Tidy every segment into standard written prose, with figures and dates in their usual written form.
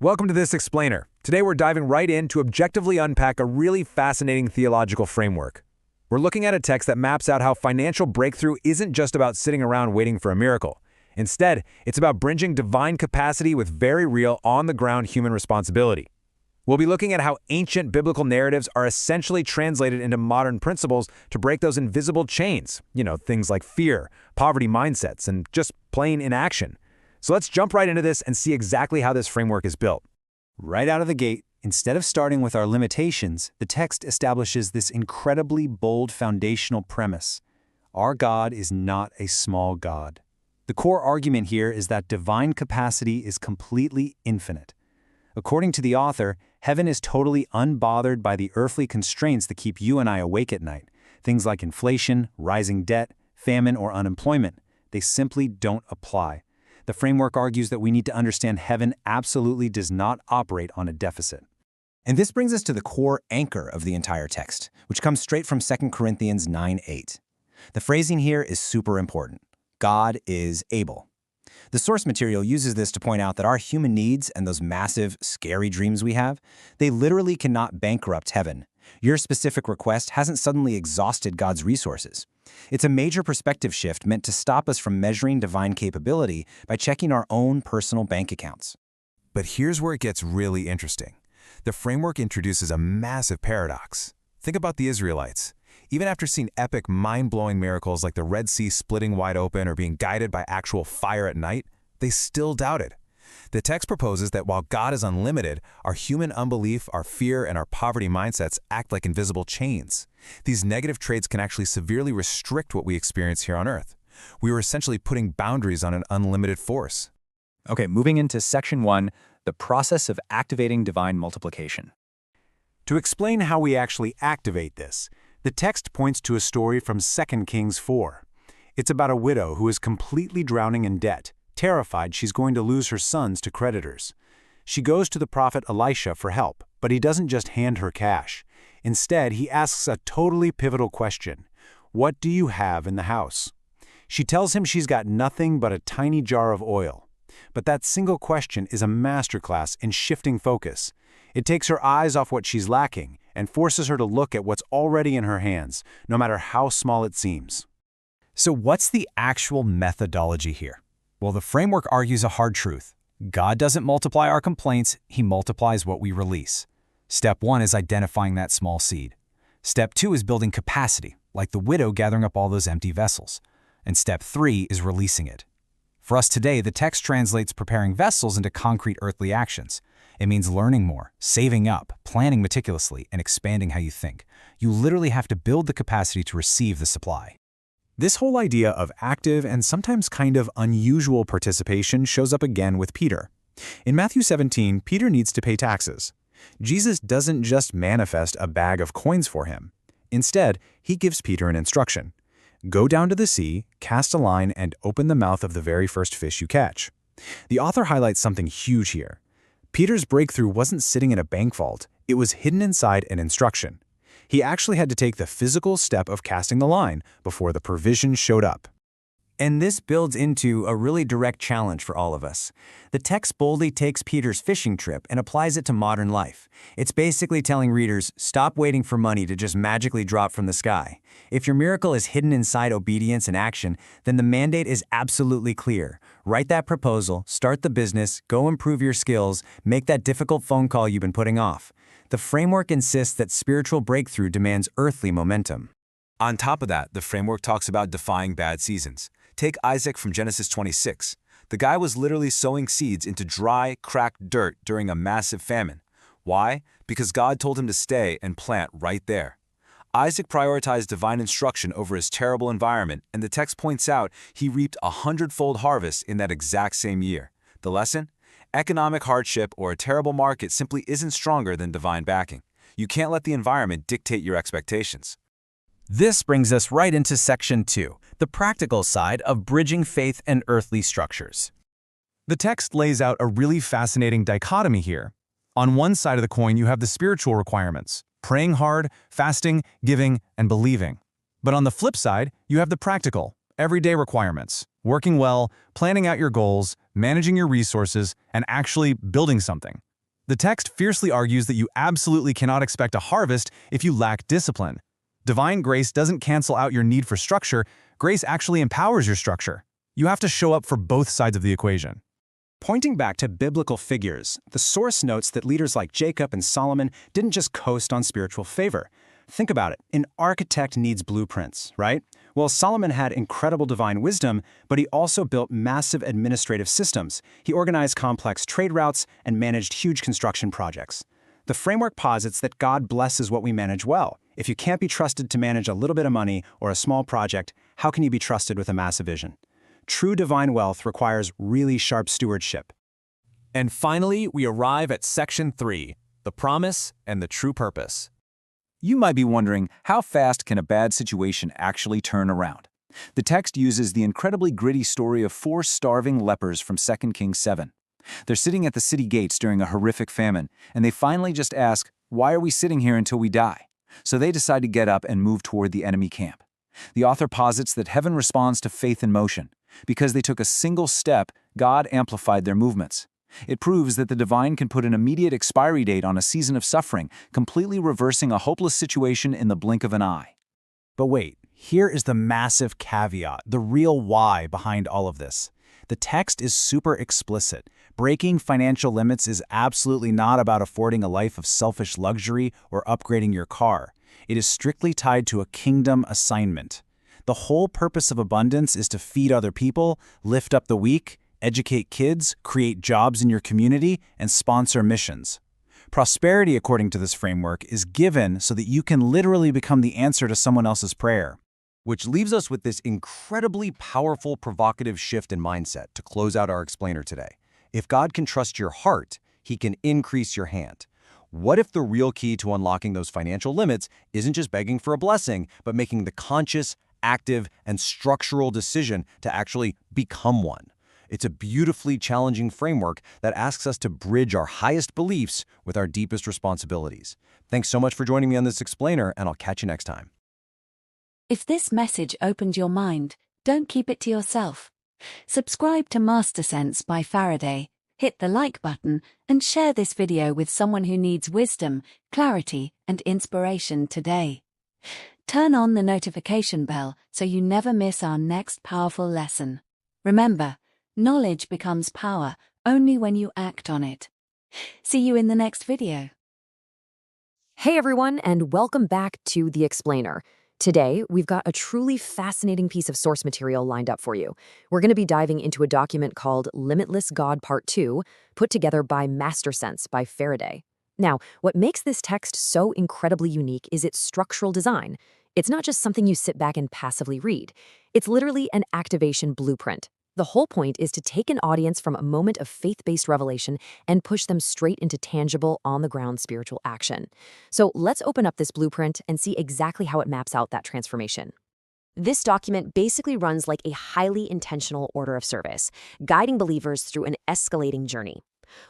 Welcome to This Explainer. Today we're diving right in to objectively unpack a really fascinating theological framework. We're looking at a text that maps out how financial breakthrough isn't just about sitting around waiting for a miracle. Instead, it's about bridging divine capacity with very real, on-the-ground human responsibility. We'll be looking at how ancient biblical narratives are essentially translated into modern principles to break those invisible chains, things like fear, poverty mindsets, and just plain inaction. So let's jump right into this and see exactly how this framework is built. Right out of the gate, instead of starting with our limitations, the text establishes this incredibly bold foundational premise. Our God is not a small God. The core argument here is that divine capacity is completely infinite. According to the author, heaven is totally unbothered by the earthly constraints that keep you and I awake at night. Things like inflation, rising debt, famine, or unemployment. They simply don't apply. The framework argues that we need to understand heaven absolutely does not operate on a deficit. And this brings us to the core anchor of the entire text, which comes straight from 2 Corinthians 9:8. The phrasing here is super important. God is able. The source material uses this to point out that our human needs and those massive, scary dreams we have, they literally cannot bankrupt heaven. Your specific request hasn't suddenly exhausted God's resources. It's a major perspective shift meant to stop us from measuring divine capability by checking our own personal bank accounts. But here's where it gets really interesting. The framework introduces a massive paradox. Think about the Israelites. Even after seeing epic, mind-blowing miracles like the Red Sea splitting wide open or being guided by actual fire at night, they still doubted. The text proposes that while God is unlimited, our human unbelief, our fear, and our poverty mindsets act like invisible chains. These negative traits can actually severely restrict what we experience here on Earth. We were essentially putting boundaries on an unlimited force. Okay, moving into Section 1, the process of activating divine multiplication. To explain how we actually activate this, the text points to a story from 2 Kings 4. It's about a widow who is completely drowning in debt, terrified she's going to lose her sons to creditors. She goes to the prophet Elisha for help, but he doesn't just hand her cash. Instead, he asks a totally pivotal question. What do you have in the house? She tells him she's got nothing but a tiny jar of oil. But that single question is a masterclass in shifting focus. It takes her eyes off what she's lacking and forces her to look at what's already in her hands, no matter how small it seems. So what's the actual methodology here? Well, the framework argues a hard truth. God doesn't multiply our complaints, He multiplies what we release. Step 1 is identifying that small seed. Step 2 is building capacity, like the widow gathering up all those empty vessels. And step 3 is releasing it. For us today, the text translates preparing vessels into concrete earthly actions. It means learning more, saving up, planning meticulously, and expanding how you think. You literally have to build the capacity to receive the supply. This whole idea of active and sometimes kind of unusual participation shows up again with Peter. In Matthew 17, Peter needs to pay taxes. Jesus doesn't just manifest a bag of coins for him. Instead, he gives Peter an instruction. Go down to the sea, cast a line, and open the mouth of the very first fish you catch. The author highlights something huge here. Peter's breakthrough wasn't sitting in a bank vault, it was hidden inside an instruction. He actually had to take the physical step of casting the line before the provision showed up. And this builds into a really direct challenge for all of us. The text boldly takes Peter's fishing trip and applies it to modern life. It's basically telling readers, stop waiting for money to just magically drop from the sky. If your miracle is hidden inside obedience and action, then the mandate is absolutely clear. Write that proposal, start the business, go improve your skills, make that difficult phone call you've been putting off. The framework insists that spiritual breakthrough demands earthly momentum. On top of that, the framework talks about defying bad seasons. Take Isaac from Genesis 26. The guy was literally sowing seeds into dry, cracked dirt during a massive famine. Why? Because God told him to stay and plant right there. Isaac prioritized divine instruction over his terrible environment, and the text points out he reaped 100-fold harvest in that exact same year. The lesson? Economic hardship or a terrible market simply isn't stronger than divine backing. You can't let the environment dictate your expectations. This brings us right into Section 2, the practical side of bridging faith and earthly structures. The text lays out a really fascinating dichotomy here. On one side of the coin, you have the spiritual requirements, praying hard, fasting, giving, and believing. But on the flip side, you have the practical, everyday requirements, working well, planning out your goals, managing your resources, and actually building something, The text fiercely argues that you absolutely cannot expect a harvest if you lack discipline. Divine grace doesn't cancel out your need for structure, grace actually empowers your structure. You have to show up for both sides of the equation. Pointing back to biblical figures, the source notes that leaders like Jacob and Solomon didn't just coast on spiritual favor. Think about it. An architect needs blueprints, right? Well, Solomon had incredible divine wisdom, but he also built massive administrative systems. He organized complex trade routes and managed huge construction projects. The framework posits that God blesses what we manage well. If you can't be trusted to manage a little bit of money or a small project, how can you be trusted with a massive vision? True divine wealth requires really sharp stewardship. And finally, we arrive at Section 3, the promise and the true purpose. You might be wondering, how fast can a bad situation actually turn around? The text uses the incredibly gritty story of 4 starving lepers from 2 Kings 7. They're sitting at the city gates during a horrific famine, and they finally just ask, "Why are we sitting here until we die?" So they decide to get up and move toward the enemy camp. The author posits that heaven responds to faith in motion. Because they took a single step, God amplified their movements. It proves that the divine can put an immediate expiry date on a season of suffering, completely reversing a hopeless situation in the blink of an eye. But wait, here is the massive caveat, the real why behind all of this. The text is super explicit. Breaking financial limits is absolutely not about affording a life of selfish luxury or upgrading your car. It is strictly tied to a kingdom assignment. The whole purpose of abundance is to feed other people, lift up the weak, educate kids, create jobs in your community, and sponsor missions. Prosperity, according to this framework, is given so that you can literally become the answer to someone else's prayer. Which leaves us with this incredibly powerful, provocative shift in mindset to close out our explainer today. If God can trust your heart, He can increase your hand. What if the real key to unlocking those financial limits isn't just begging for a blessing, but making the conscious, active, and structural decision to actually become one? It's a beautifully challenging framework that asks us to bridge our highest beliefs with our deepest responsibilities. Thanks so much for joining me on this explainer, and I'll catch you next time. If this message opened your mind, don't keep it to yourself. Subscribe to Master Sense by Faraday, hit the like button, and share this video with someone who needs wisdom, clarity, and inspiration today. Turn on the notification bell so you never miss our next powerful lesson. Remember, knowledge becomes power only when you act on it. See you in the next video. Hey everyone, and welcome back to The Explainer. Today, we've got a truly fascinating piece of source material lined up for you. We're going to be diving into a document called Limitless God Part 2, put together by Master Sense by Faraday. Now, what makes this text so incredibly unique is its structural design. It's not just something you sit back and passively read. It's literally an activation blueprint. The whole point is to take an audience from a moment of faith-based revelation and push them straight into tangible, on-the-ground spiritual action. So let's open up this blueprint and see exactly how it maps out that transformation. This document basically runs like a highly intentional order of service, guiding believers through an escalating journey.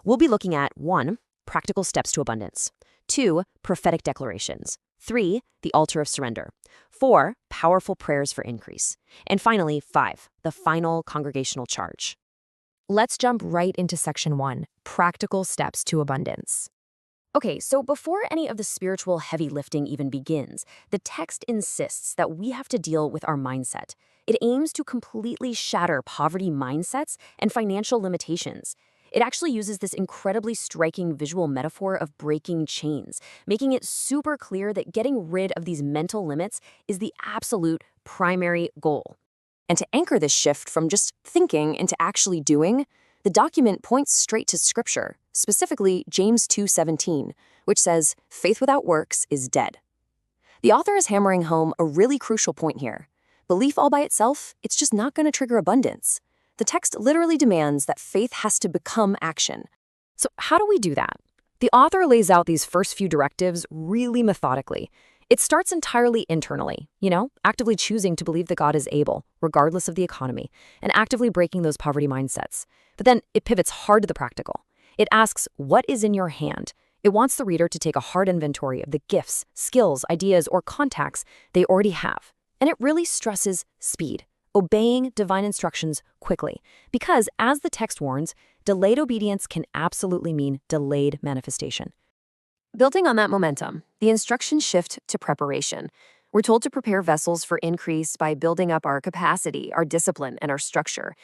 We'll be looking at 1. Practical steps to abundance. 2. Prophetic declarations. 3. The altar of surrender. 4. Powerful prayers for increase. And finally, 5. The final congregational charge. Let's jump right into Section 1, Practical Steps to Abundance. Okay, so before any of the spiritual heavy lifting even begins, the text insists that we have to deal with our mindset. It aims to completely shatter poverty mindsets and financial limitations. It actually uses this incredibly striking visual metaphor of breaking chains, making it super clear that getting rid of these mental limits is the absolute primary goal. And to anchor this shift from just thinking into actually doing, the document points straight to Scripture, specifically James 2:17, which says, "Faith without works is dead." The author is hammering home a really crucial point here. Belief all by itself, it's just not going to trigger abundance. The text literally demands that faith has to become action. So how do we do that? The author lays out these first few directives really methodically. It starts entirely internally, actively choosing to believe that God is able, regardless of the economy, and actively breaking those poverty mindsets. But then it pivots hard to the practical. It asks, what is in your hand? It wants the reader to take a hard inventory of the gifts, skills, ideas, or contacts they already have. And it really stresses speed. obeying divine instructions quickly. Because, as the text warns, delayed obedience can absolutely mean delayed manifestation. Building on that momentum, the instructions shift to preparation. We're told to prepare vessels for increase by building up our capacity, our discipline, and our structure.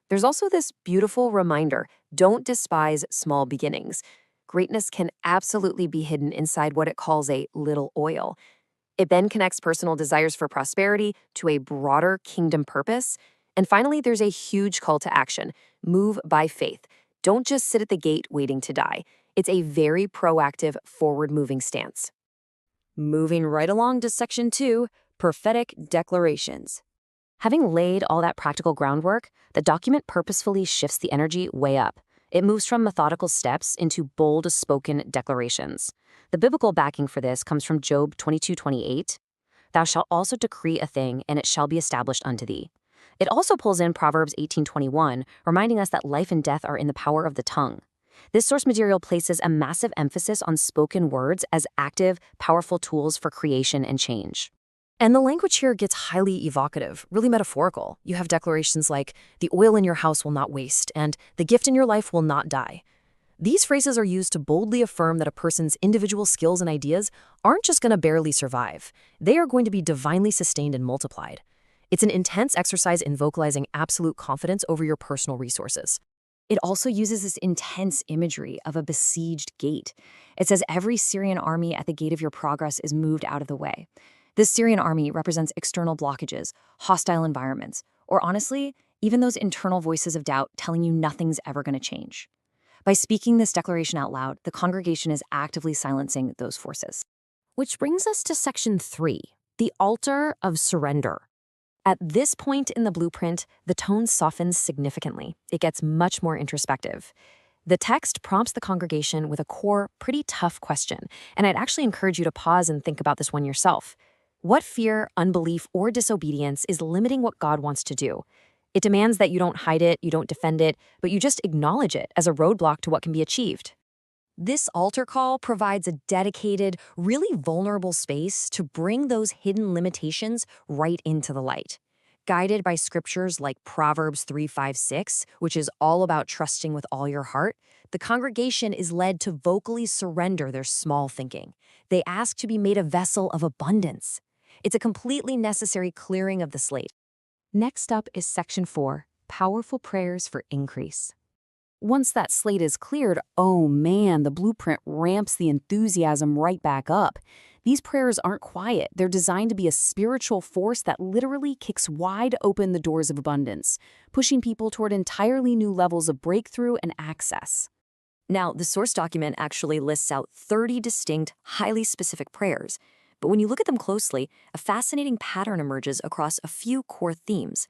There's also this beautiful reminder: don't despise small beginnings. Greatness can absolutely be hidden inside what it calls a little oil. It then connects personal desires for prosperity to a broader kingdom purpose. And finally, there's a huge call to action: move by faith. Don't just sit at the gate waiting to die. It's a very proactive, forward-moving stance. Moving right along to Section 2, Prophetic Declarations. Having laid all that practical groundwork, the document purposefully shifts the energy way up. It moves from methodical steps into bold, spoken declarations. The biblical backing for this comes from Job 22:28. Thou shalt also decree a thing, and it shall be established unto thee. It also pulls in Proverbs 18:21, reminding us that life and death are in the power of the tongue. This source material places a massive emphasis on spoken words as active, powerful tools for creation and change. And the language here gets highly evocative, really metaphorical. You have declarations like, the oil in your house will not waste, and the gift in your life will not die. These phrases are used to boldly affirm that a person's individual skills and ideas aren't just going to barely survive. They are going to be divinely sustained and multiplied. It's an intense exercise in vocalizing absolute confidence over your personal resources. It also uses this intense imagery of a besieged gate. It says every Syrian army at the gate of your progress is moved out of the way. This Syrian army represents external blockages, hostile environments, or honestly, even those internal voices of doubt telling you nothing's ever going to change. By speaking this declaration out loud, the congregation is actively silencing those forces. Which brings us to Section 3, the altar of surrender. At this point in the blueprint, the tone softens significantly. It gets much more introspective. The text prompts the congregation with a core, pretty tough question, and I'd actually encourage you to pause and think about this one yourself. What fear, unbelief, or disobedience is limiting what God wants to do? It demands that you don't hide it, you don't defend it, but you just acknowledge it as a roadblock to what can be achieved. This altar call provides a dedicated, really vulnerable space to bring those hidden limitations right into the light. Guided by scriptures like Proverbs 3:5-6, which is all about trusting with all your heart, the congregation is led to vocally surrender their small thinking. They ask to be made a vessel of abundance. It's a completely necessary clearing of the slate. Next up is Section 4, Powerful Prayers for Increase. Once that slate is cleared, oh man, the blueprint ramps the enthusiasm right back up. These prayers aren't quiet. They're designed to be a spiritual force that literally kicks wide open the doors of abundance, pushing people toward entirely new levels of breakthrough and access. Now, the source document actually lists out 30 distinct, highly specific prayers, but when you look at them closely, a fascinating pattern emerges across a few core themes.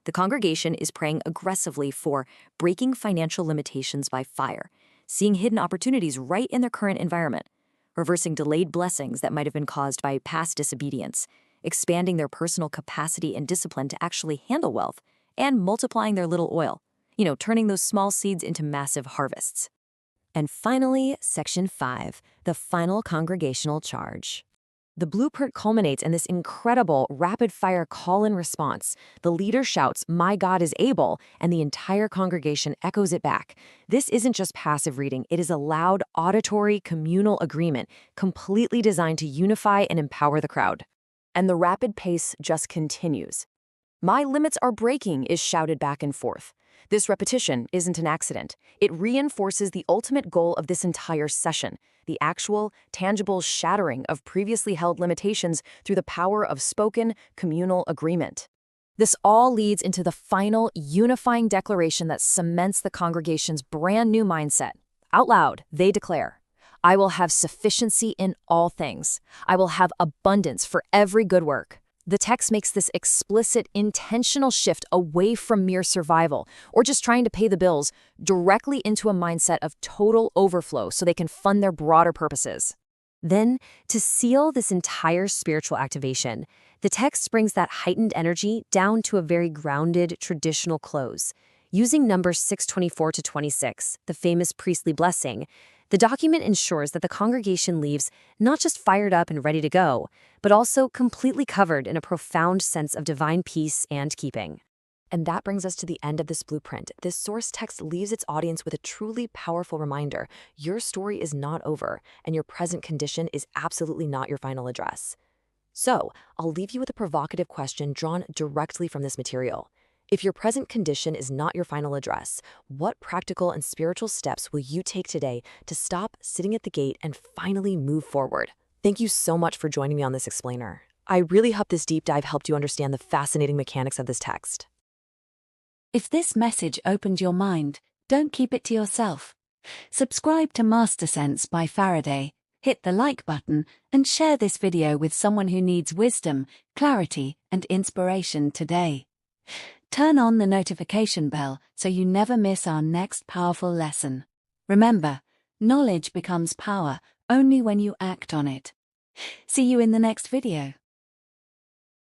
The congregation is praying aggressively for breaking financial limitations by fire, seeing hidden opportunities right in their current environment, reversing delayed blessings that might have been caused by past disobedience, expanding their personal capacity and discipline to actually handle wealth, and multiplying their little oil, turning those small seeds into massive harvests. And finally, Section 5, the final congregational charge. The blueprint culminates in this incredible rapid-fire call and response. The leader shouts, "My God is able," and the entire congregation echoes it back. This isn't just passive reading. It is a loud, auditory, communal agreement, completely designed to unify and empower the crowd. And the rapid pace just continues. "My limits are breaking," is shouted back and forth. This repetition isn't an accident. It reinforces the ultimate goal of this entire session: the actual, tangible shattering of previously held limitations through the power of spoken, communal agreement. This all leads into the final, unifying declaration that cements the congregation's brand new mindset. Out loud, they declare, "I will have sufficiency in all things. I will have abundance for every good work." The text makes this explicit, intentional shift away from mere survival or just trying to pay the bills directly into a mindset of total overflow so they can fund their broader purposes. Then, to seal this entire spiritual activation, the text brings that heightened energy down to a very grounded, traditional close. Using Numbers 6:24-26, the famous priestly blessing, The document ensures that the congregation leaves not just fired up and ready to go, but also completely covered in a profound sense of divine peace and keeping. And that brings us to the end of this blueprint. This source text leaves its audience with a truly powerful reminder. Your story is not over, and your present condition is absolutely not your final address. So, I'll leave you with a provocative question drawn directly from this material. If your present condition is not your final address, what practical and spiritual steps will you take today to stop sitting at the gate and finally move forward? Thank you so much for joining me on this explainer. I really hope this deep dive helped you understand the fascinating mechanics of this text. If this message opened your mind, don't keep it to yourself. Subscribe to MasterSense by Faraday, hit the like button, and share this video with someone who needs wisdom, clarity, and inspiration today. Turn on the notification bell so you never miss our next powerful lesson. Remember, knowledge becomes power only when you act on it. See you in the next video.